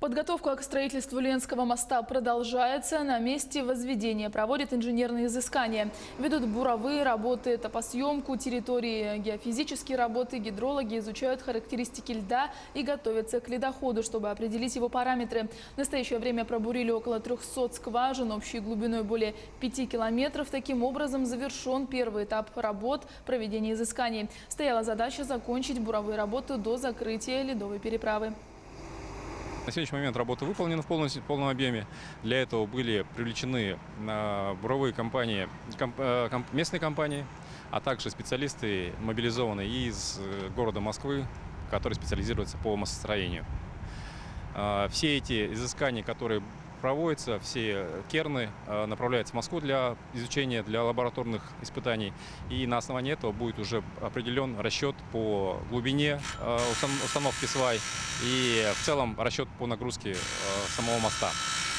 Подготовка к строительству Ленского моста продолжается. На месте возведения проводят инженерные изыскания. Ведут буровые работы, топосъемку территории, геофизические работы. Гидрологи изучают характеристики льда и готовятся к ледоходу, чтобы определить его параметры. В настоящее время пробурили около 300 скважин общей глубиной более 5 километров. Таким образом завершен первый этап работ проведения изысканий. Стояла задача закончить буровые работы до закрытия ледовой переправы. На сегодняшний момент работа выполнена в полном объеме. Для этого были привлечены буровые компании, местные компании, а также специалисты, мобилизованные из города Москвы, которые специализируются по мостостроению. Все эти изыскания, которые проводятся, все керны направляются в Москву для изучения, для лабораторных испытаний. И на основании этого будет уже определен расчет по глубине установки свай и в целом расчет по нагрузке самого моста.